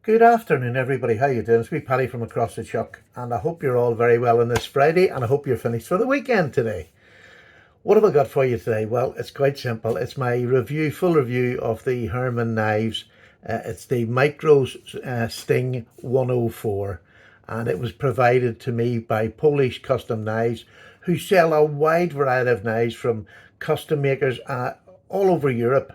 Good afternoon, everybody. How you doing? It's me, Paddy from across the chuck, and I hope you're all very well on this Friday, and I hope you're finished for the weekend today. What have I got for you today? Well, it's quite simple. It's my full review of the Herman Knives. It's the Micro Sting 104, and it was provided to me by Polish Custom Knives, who sell a wide variety of knives from custom makers all over Europe,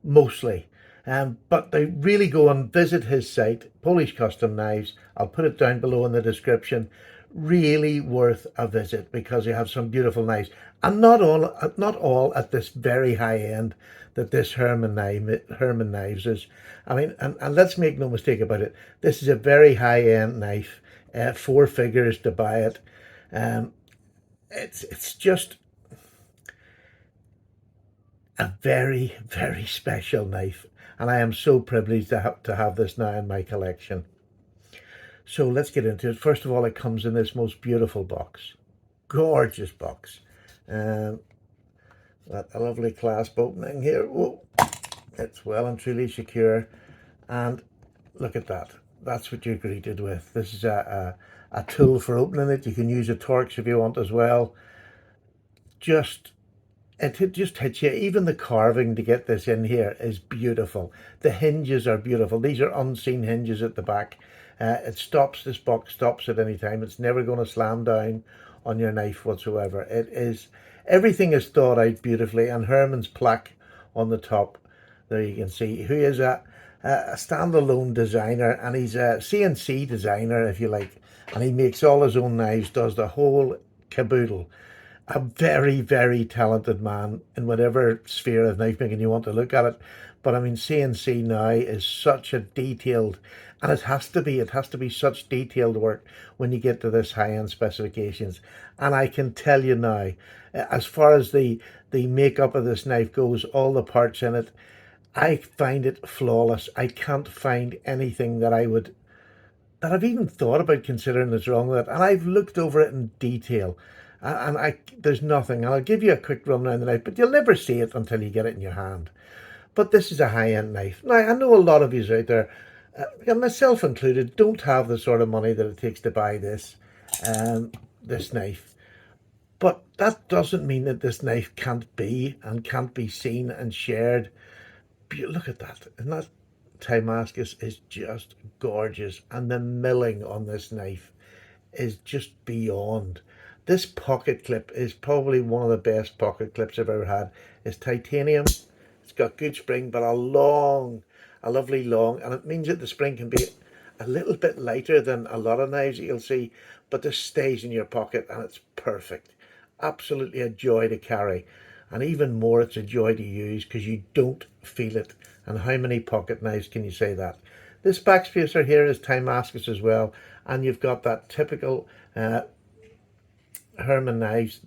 mostly. But they really go and visit his site, Polish Custom Knives. I'll put it down below in the description. Really worth a visit because you have some beautiful knives, and not all at this very high end that this Herman Knives is. I mean, and let's make no mistake about it. This is a very high end knife. Four figures to buy it. Um, it's just a very, very special knife, and I am so privileged to have this now in my collection. So let's get into it. First of all, it comes in this most beautiful box, gorgeous box. Um, that a lovely clasp opening here. Whoa, it's well and truly secure, and look at that. That's what you're greeted with. This is a tool for opening it. You can use a Torx if you want as well. Just it just hits you. Even the carving to get this in here is beautiful. The hinges are beautiful. These are unseen hinges at the back. This box stops at any time. It's never going to slam down on your knife whatsoever. Everything is thought out beautifully, and Herman's plaque on the top, there you can see, who is a standalone designer, and he's a CNC designer, if you like, and he makes all his own knives, does the whole caboodle. A very, very talented man in whatever sphere of knife making you want to look at it. But I mean, CNC now is such a detailed, and it has to be such detailed work when you get to this high-end specifications. And I can tell you now, as far as the makeup of this knife goes, all the parts in it, I find it flawless. I can't find anything that I've even thought about considering that's wrong with it, and I've looked over it in detail, and there's nothing. And I'll give you a quick run around the knife, but you'll never see it until you get it in your hand. But this is a high-end knife. Now, I know a lot of you out there, myself included, don't have the sort of money that it takes to buy this knife. But that doesn't mean that this knife can't be seen and shared. Look at that. And that Damascus is just gorgeous, and the milling on this knife is just beyond. This pocket clip is probably one of the best pocket clips I've ever had. It's titanium. It's got good spring, but a lovely long, and it means that the spring can be a little bit lighter than a lot of knives that you'll see, but this stays in your pocket and it's perfect. Absolutely a joy to carry, and even more, it's a joy to use because you don't feel it. And how many pocket knives can you say that? This backspacer here is Damascus as well, and you've got that typical Herman Knives.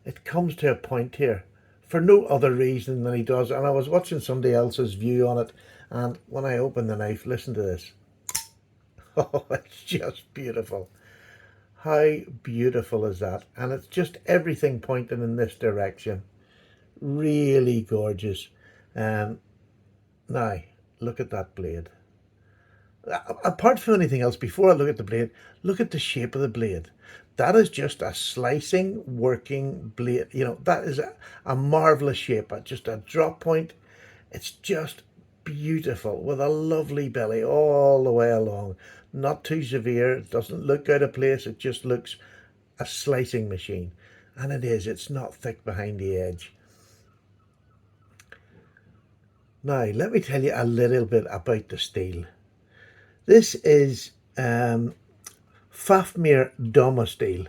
It comes to a point here for no other reason than he does. And I was watching somebody else's view on it, and when I opened the knife, listen to this. Oh, it's just beautiful. How beautiful is that? And it's just everything pointing in this direction. Really gorgeous. Now, look at that blade. Apart from anything else, before I look at the blade, look at the shape of the blade. That is just a slicing, working blade. You know, that is a marvelous shape. Just a drop point. It's just beautiful with a lovely belly all the way along. Not too severe. It doesn't look out of place. It just looks a slicing machine. And it is. It's not thick behind the edge. Now, let me tell you a little bit about the steel. This is Fafnir Doma steel,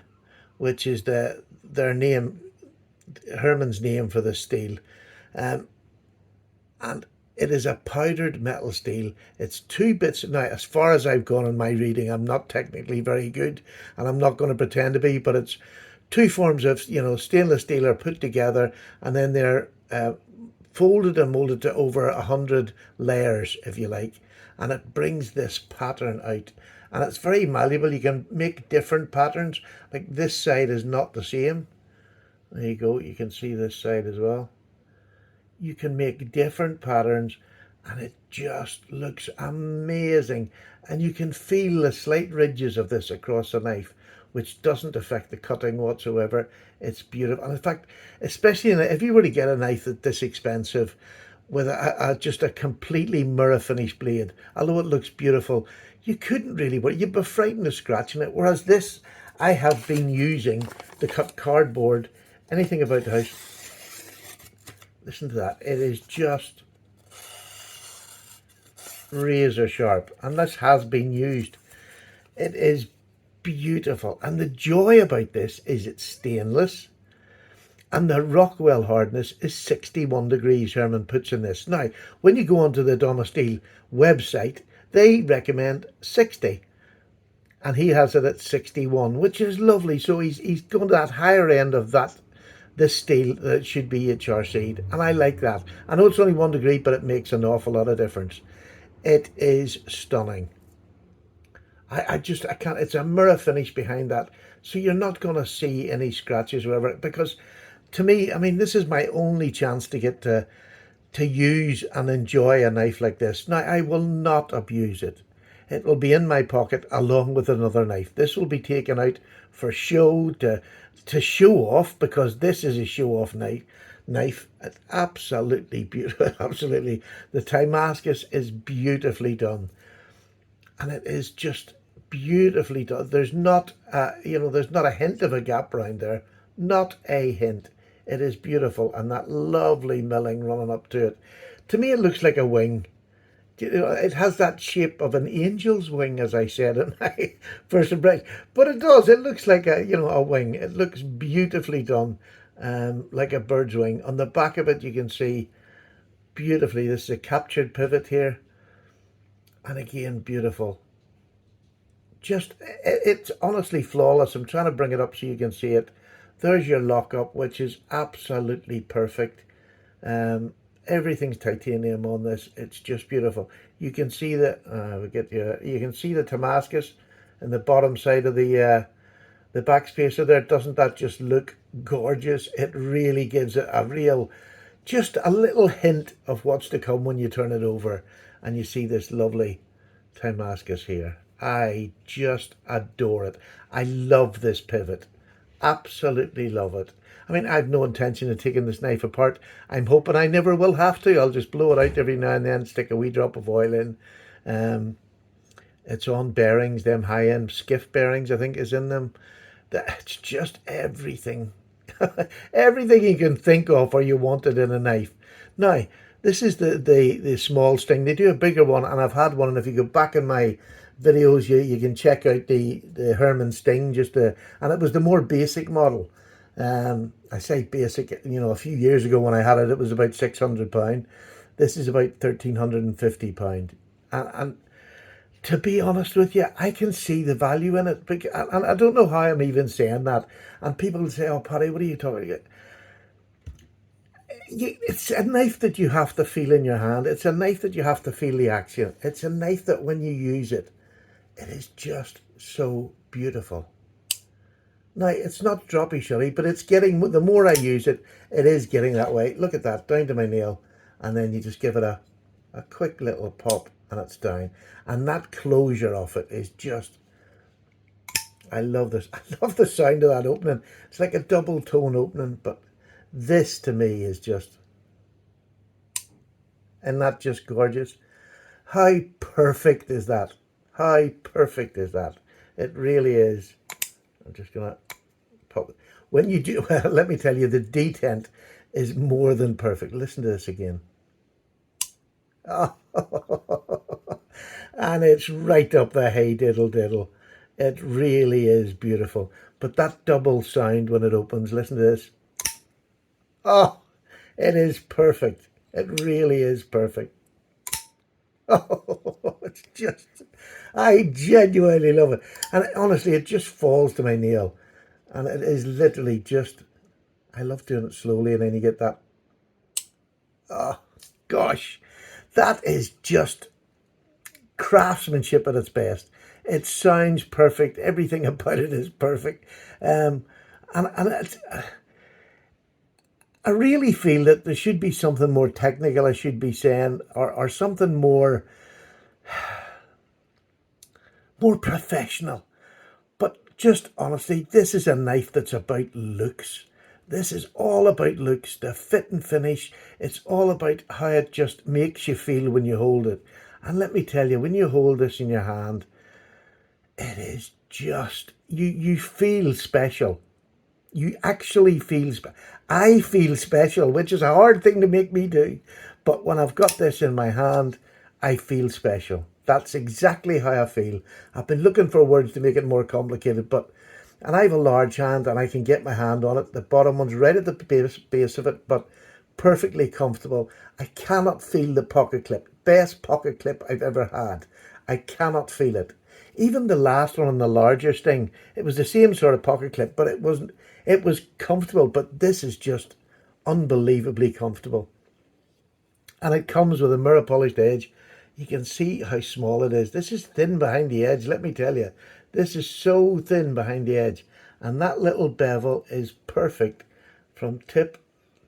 which is their name, Herman's name for the steel. And it is a powdered metal steel. It's two bits. Now, as far as I've gone in my reading, I'm not technically very good, and I'm not going to pretend to be, but it's two forms of, stainless steel are put together, and then they're folded and molded to over 100 layers, if you like, and it brings this pattern out. And it's very malleable. You can make different patterns. Like this side is not the same. There you go. You can see this side as well. You can make different patterns, and it just looks amazing. And you can feel the slight ridges of this across the knife, which doesn't affect the cutting whatsoever. It's beautiful. And in fact, especially if you were to get a knife that's this expensive with just a completely mirror finish blade, although it looks beautiful, you couldn't really, you'd be frightened of scratching it. Whereas this, I have been using to cut cardboard, anything about the house. Listen to that. It is just razor sharp, and this has been used. It is beautiful, and the joy about this is it's stainless, and the Rockwell hardness is 61 degrees. Herman puts in this. Now, when you go onto the Domesteel website, they recommend 60, and he has it at 61, which is lovely. So he's going to that higher end of that. This steel that should be HRC'd, and I like that. I know it's only 1 degree, but it makes an awful lot of difference. It is stunning. I can't, it's a mirror finish behind that, so you're not going to see any scratches or whatever, because to me, I mean, this is my only chance to get to use and enjoy a knife like this. Now, I will not abuse it. It will be in my pocket along with another knife. This will be taken out for show, to show off, because this is a show off knife. It's absolutely beautiful. Absolutely. The Damascus is beautifully done. And it is just beautifully done. There's not, there's not a hint of a gap around there. Not a hint. It is beautiful, and that lovely milling running up to it. To me, it looks like a wing. It has that shape of an angel's wing, as I said in my first impression. But it does. It looks like a wing. It looks beautifully done, like a bird's wing. On the back of it, you can see beautifully. This is a captured pivot here, and again, beautiful. Just, it's honestly flawless. I'm trying to bring it up so you can see it. There's your lockup, which is absolutely perfect. Everything's titanium on this. It's just beautiful. You can see that you can see the Damascus in the bottom side of the backspacer there. Doesn't that just look gorgeous? It really gives it a real, just a little hint of what's to come when you turn it over and you see this lovely Damascus here. I just adore it. I love this pivot. Absolutely love it. I mean, I've no intention of taking this knife apart. I'm hoping I never will have to. I'll just blow it out every now and then, stick a wee drop of oil in. It's on bearings, them high-end skiff bearings, I think, is in them. It's just everything. Everything you can think of or you wanted in a knife. Now, this is the small Sting. They do a bigger one, and I've had one, and if you go back in my videos, you can check out the Herman Sting, and it was the more basic model. I say basic, a few years ago when I had it, it was about £600. This is about £1,350. And to be honest with you, I can see the value in it. And I don't know how I'm even saying that. And people will say, oh, Paddy, what are you talking about? It's a knife that you have to feel in your hand. It's a knife that you have to feel the action. It's a knife that when you use it, it is just so beautiful. Now, it's not droppy shutty, but it's getting, the more I use it, it is getting that way. Look at that, down to my nail. And then you just give it a quick little pop and it's down. And that closure of it is just, I love this. I love the sound of that opening. It's like a double tone opening, but this to me is just, and that just gorgeous. How perfect is that? How perfect is that? It really is. I'm just gonna pop it. When you do, well, let me tell you, the detent is more than perfect. Listen to this again. Oh, and it's right up the hey diddle diddle. It really is beautiful. But that double sound when it opens, listen to this. Oh, it is perfect. It really is perfect. Oh, it's just, I genuinely love it. And honestly, it just falls to my nail. And it is literally just, I love doing it slowly, and then you get that. Oh, gosh. That is just craftsmanship at its best. It sounds perfect. Everything about it is perfect. And it's, I really feel that there should be something more technical, I should be saying, or something more professional. But just honestly, this is a knife that's about looks. This is all about looks, the fit and finish. It's all about how it just makes you feel when you hold it. And let me tell you, when you hold this in your hand, it is just, you feel special. You actually feel, I feel special, which is a hard thing to make me do. But when I've got this in my hand, I feel special. That's exactly how I feel. I've been looking for words to make it more complicated, and I have a large hand and I can get my hand on it. The bottom one's right at the base of it, but perfectly comfortable. I cannot feel the pocket clip. Best pocket clip I've ever had. I cannot feel it. Even the last one on the larger Sting, it was the same sort of pocket clip, but it was comfortable. But this is just unbelievably comfortable. And it comes with a mirror polished edge. You can see how small it is. This is thin behind the edge, let me tell you. This is so thin behind the edge. And that little bevel is perfect from tip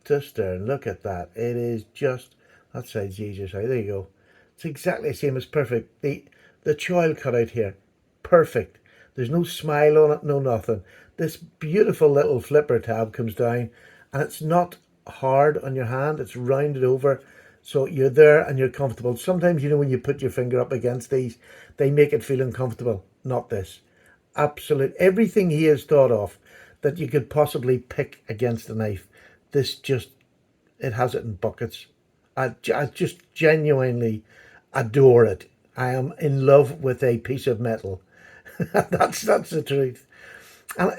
to stern. Look at that. It is just, that side's easier side. There you go. It's exactly the same as perfect. The choil cut out here, perfect. There's no smile on it, no nothing. This beautiful little flipper tab comes down and it's not hard on your hand. It's rounded over. So you're there and you're comfortable. Sometimes, when you put your finger up against these, they make it feel uncomfortable. Not this. Absolute. Everything he has thought of that you could possibly pick against a knife. This just, it has it in buckets. I just genuinely adore it. I am in love with a piece of metal. That's the truth. And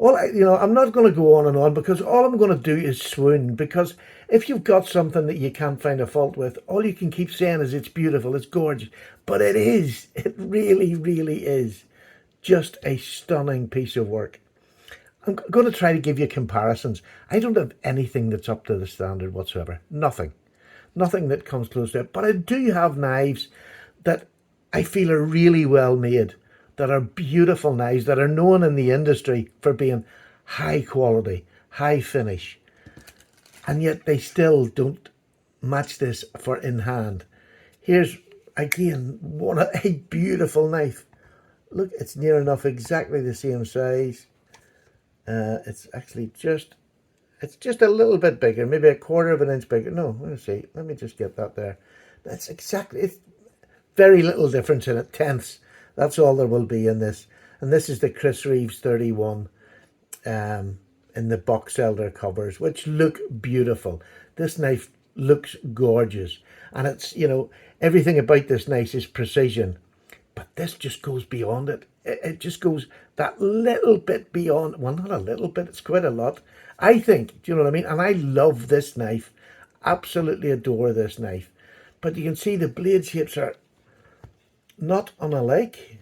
I'm not going to go on and on because all I'm going to do is swoon. Because if you've got something that you can't find a fault with, all you can keep saying is it's beautiful, it's gorgeous. But it is. It really, really is just a stunning piece of work. I'm going to try to give you comparisons. I don't have anything that's up to the standard whatsoever. Nothing. Nothing that comes close to it. But I do have knives that I feel are really well made, that are beautiful knives, that are known in the industry for being high quality, high finish. And yet they still don't match this for in hand. Here's, again, a beautiful knife. Look, it's near enough exactly the same size. It's actually it's just a little bit bigger, maybe a quarter of an inch bigger. No, let's see. Let me just get that there. That's exactly, it's very little difference in it, tenths. That's all there will be in this. And this is the Chris Reeves 31 in the box elder covers, which look beautiful. This knife looks gorgeous. And it's, everything about this knife is precision. But this just goes beyond it. It just goes that little bit beyond. Well, not a little bit, it's quite a lot. I think, do you know what I mean? And I love this knife. Absolutely adore this knife. But you can see the blade shapes are not unlike.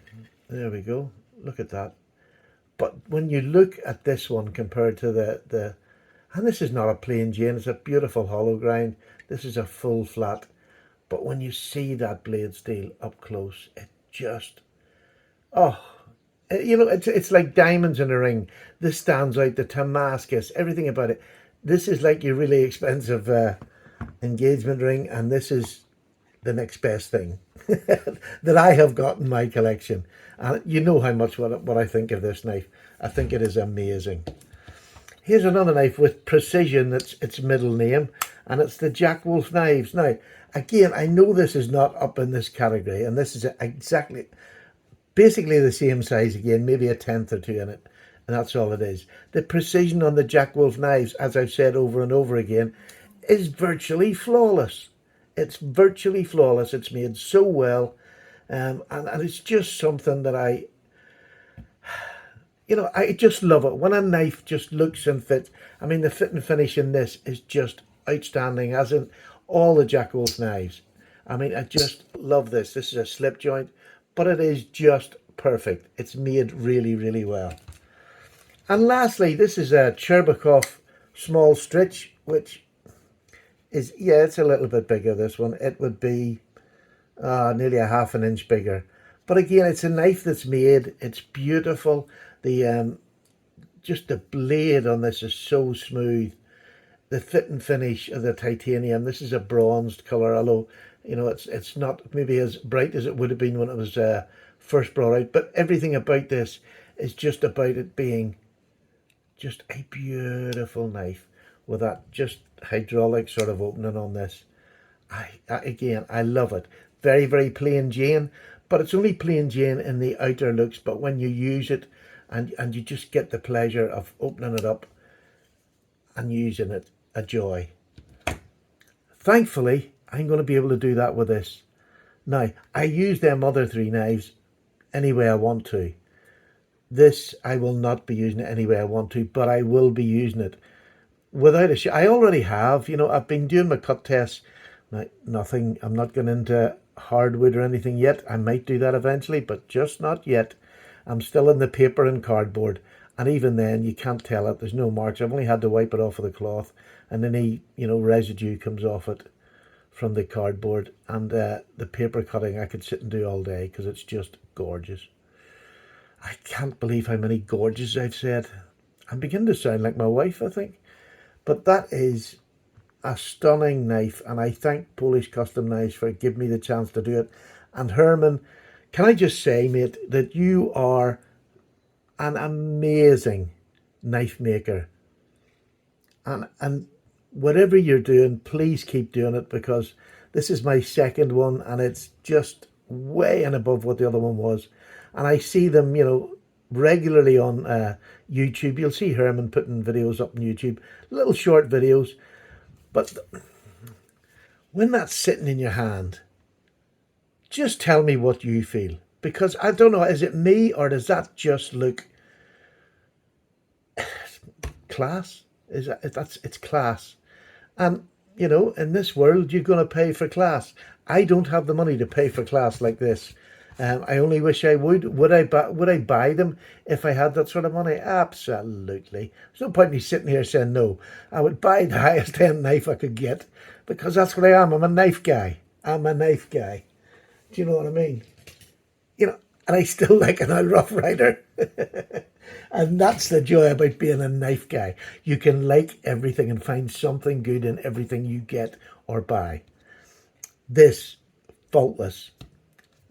There we go. Look at that. But when you look at this one compared to and this is not a plain Jane, it's a beautiful hollow grind. This is a full flat. But when you see that blade steel up close, it just, oh, it's like diamonds in a ring. This stands out, the Damascus, everything about it. This is like your really expensive engagement ring, and this is the next best thing that I have got in my collection. And you know how much what I think of this knife. I think it is amazing. Here's another knife with precision. That's its middle name, and it's the Jack Wolf Knives. Now, again, I know this is not up in this category, and this is basically the same size again, maybe a tenth or two in it, and that's all it is. The precision on the Jack Wolf Knives, as I've said over and over again, is virtually flawless. It's virtually flawless. It's made so well, and it's just something that I just love it. When a knife just looks and fits. I mean, the fit and finish in this is just outstanding, as in all the Jack Wolf knives. I mean, I just love this. This is a slip joint, but it is just perfect. It's made really, really well. And lastly, this is a Cherbakov small stitch, which is, yeah, it's a little bit bigger, this one. It would be nearly a half an inch bigger. But again, it's a knife that's made. It's beautiful. The just the blade on this is so smooth. The fit and finish of the titanium. This is a bronzed color, although it's not maybe as bright as it would have been when it was first brought out. But everything about this is just about it being just a beautiful knife with that just hydraulic sort of opening on this. Again, I love it. Very, very plain Jane, but it's only plain Jane in the outer looks. But when you use it, and you just get the pleasure of opening it up and using it, a joy. Thankfully, I'm going to be able to do that with this. Now, I use them other three knives any way I want to. This, I will not be using it any way I want to, but I will be using it without a I already have. I've been doing my cut tests. Now, nothing, I'm not going into hardwood or anything yet. I might do that eventually, but just not yet. I'm still in the paper and cardboard. And even then, you can't tell it. There's no marks. I've only had to wipe it off with a cloth, and any residue comes off it from the cardboard. And the paper cutting, I could sit and do all day because it's just gorgeous. I can't believe how many gorgeous I've said. I'm beginning to sound like my wife, I think. But that is a stunning knife, and I thank Polish Custom Knives for giving me the chance to do it. And Herman, can I just say, mate, that you are an amazing knife maker. And whatever you're doing, please keep doing it, because this is my second one and it's just way and above what the other one was. And I see them, regularly on YouTube. You'll see Herman putting videos up on YouTube, little short videos. But when that's sitting in your hand, just tell me what you feel. Because I don't know, is it me or does that just look class? It's class. And in this world, you're going to pay for class. I don't have the money to pay for class like this. I only wish I would. Would I buy them if I had that sort of money? Absolutely. There's no point in me sitting here saying no. I would buy the highest end knife I could get, because that's what I am. I'm a knife guy. I'm a knife guy. Do you know what I mean? And I still like an old Rough Rider. And that's the joy about being a knife guy. You can like everything and find something good in everything you get or buy. This, faultless.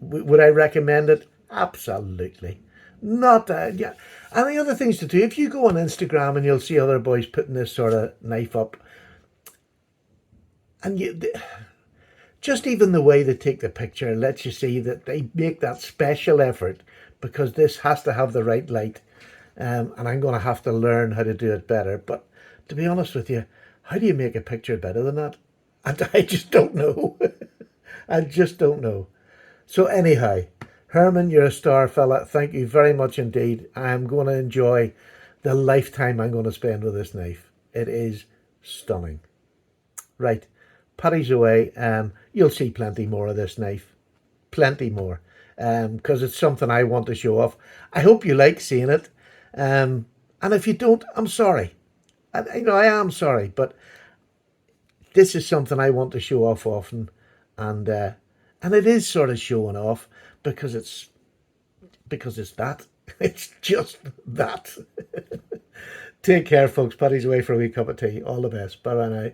Would I recommend it? Absolutely. Not yeah. And the other things to do, if you go on Instagram and you'll see other boys putting this sort of knife up, and just even the way they take the picture lets you see that they make that special effort, because this has to have the right light. And I'm going to have to learn how to do it better. But to be honest with you, how do you make a picture better than that? And I just don't know. I just don't know. So anyhow, Herman, you're a star fella. Thank you very much indeed. I'm going to enjoy the lifetime I'm going to spend with this knife. It is stunning. Right, Paddy's away. You'll see plenty more of this knife. Plenty more. Because it's something I want to show off. I hope you like seeing it. And if you don't, I'm sorry. I am sorry, but this is something I want to show off often, and it is sort of showing off because it's that. It's just that. Take care, folks. Paddy's away for a wee cup of tea. All the best. Bye bye now.